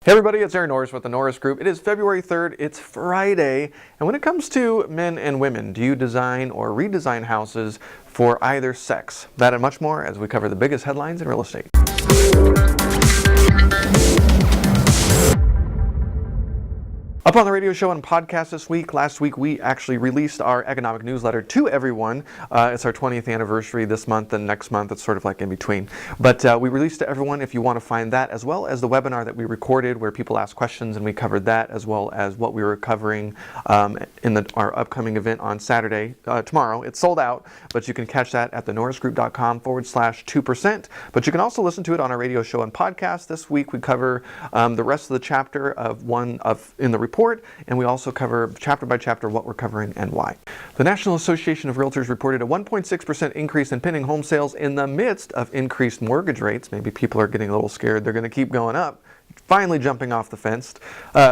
Hey everybody, it's Norris with the Norris Group. It is February 3rd, it's Friday, and when it comes to men and women, do you design or redesign houses for either sex? That and much more as we cover the biggest headlines in real estate. Up on the radio show and podcast this week. Last week we actually released our economic newsletter to everyone. It's our 20th anniversary this month, and next month it's sort of like in between. But we released to everyone if you want to find that, as well as the webinar that we recorded where people asked questions, and we covered that, as well as what we were covering in our upcoming event on Saturday, tomorrow. It's sold out, but you can catch that at thenorrisgroup.com/2%. But you can also listen to it on our radio show and podcast. This week we cover the rest of the chapter in the report, and we also cover chapter by chapter what we're covering and why. The National Association of Realtors reported a 1.6% increase in pending home sales in the midst of increased mortgage rates. Maybe people are getting a little scared they're going to keep going up. Finally jumping off the fence.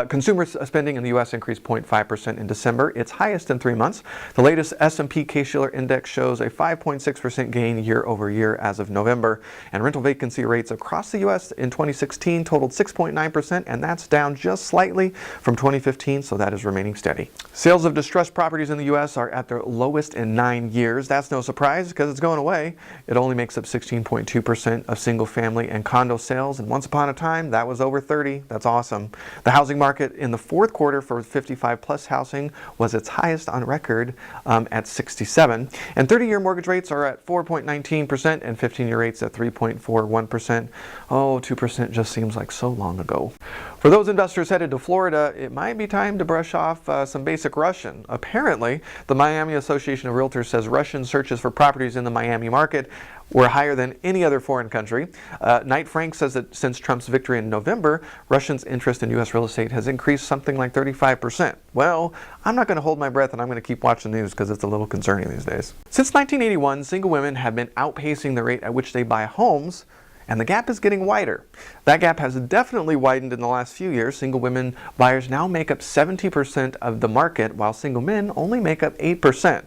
Consumer spending in the U.S. increased 0.5% in December, its highest in 3 months. The latest S&P Case-Shiller Index shows a 5.6% gain year over year as of November. And rental vacancy rates across the U.S. in 2016 totaled 6.9%, and that's down just slightly from 2015, so that is remaining steady. Sales of distressed properties in the U.S. are at their lowest in 9 years. That's no surprise because it's going away. It only makes up 16.2% of single-family and condo sales, and once upon a time, that was over 30. That's awesome. The housing market in the fourth quarter for 55 plus housing was its highest on record at 67. And 30-year mortgage rates are at 4.19% and 15-year rates at 3.41%. Oh, 2% just seems like so long ago. For those investors headed to Florida, it might be time to brush off some basic Russian. Apparently, the Miami Association of Realtors says Russian searches for properties in the Miami market were higher than any other foreign country. Knight Frank says that since Trump's victory in November, Russians' interest in U.S. real estate has increased something like 35%. Well, I'm not going to hold my breath, and I'm going to keep watching the news because it's a little concerning these days. Since 1981, single women have been outpacing the rate at which they buy homes, and the gap is getting wider. That gap has definitely widened in the last few years. Single women buyers now make up 70% of the market, while single men only make up 8%.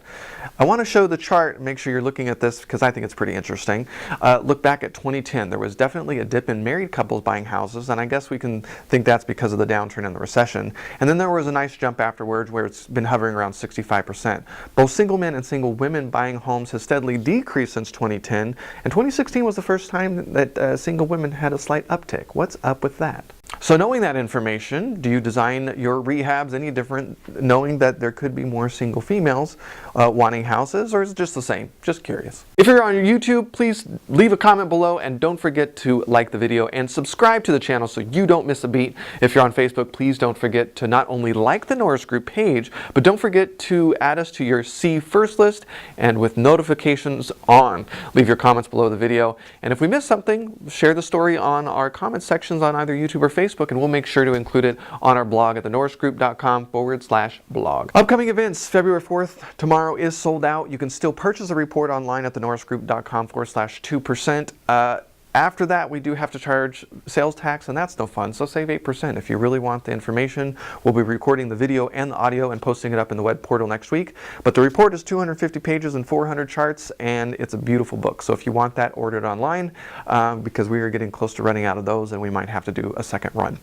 I want to show the chart, make sure you're looking at this because I think it's pretty interesting. Look back at 2010. There was definitely a dip in married couples buying houses, and I guess we can think that's because of the downturn in the recession. And then there was a nice jump afterwards where it's been hovering around 65%. Both single men and single women buying homes has steadily decreased since 2010, and 2016 was the first time that single women had a slight uptick. What's up with that? So knowing that information, do you design your rehabs any different, knowing that there could be more single females wanting houses, or is it just the same? Just curious. If you're on YouTube, please leave a comment below, and don't forget to like the video and subscribe to the channel so you don't miss a beat. If you're on Facebook, please don't forget to not only like the Norris Group page, but don't forget to add us to your See First list and with notifications on. Leave your comments below the video, and if we miss something, share the story on our comment sections on either YouTube or Facebook, and we'll make sure to include it on our blog at thenorrisgroup.com/blog. Upcoming events, February 4th, tomorrow is sold out. You can still purchase a report online at thenorrisgroup.com/2%. After that, we do have to charge sales tax, and that's no fun, so save 8%. If you really want the information, we'll be recording the video and the audio and posting it up in the web portal next week. But the report is 250 pages and 400 charts, and it's a beautiful book. So if you want that, order it online, because we are getting close to running out of those, and we might have to do a second run.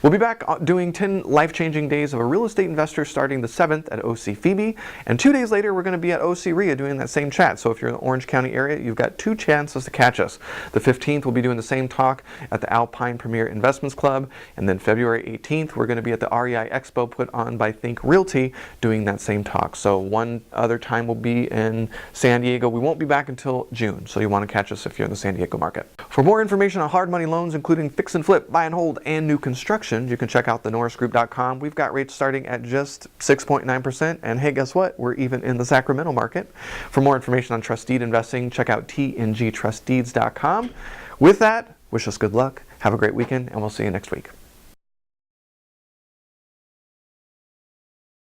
We'll be back doing 10 life-changing days of a real estate investor starting the 7th at OC Phoebe, and 2 days later, we're going to be at OC Rhea doing that same chat. So if you're in the Orange County area, you've got 2 chances to catch us. The 15th, we'll be doing the same talk at the Alpine Premier Investments Club, and then February 18th we're going to be at the REI Expo put on by Think Realty doing that same talk. So one other time we'll be in San Diego. We won't be back until June, so you want to catch us if you're in the San Diego market. For more information on hard money loans, including fix and flip, buy and hold, and new construction, you can check out thenorrisgroup.com. We've got rates starting at just 6.9%, and hey, guess what? We're even in the Sacramento market. For more information on trust deed investing, check out tngtrustdeeds.com. With that, wish us good luck, have a great weekend, and we'll see you next week.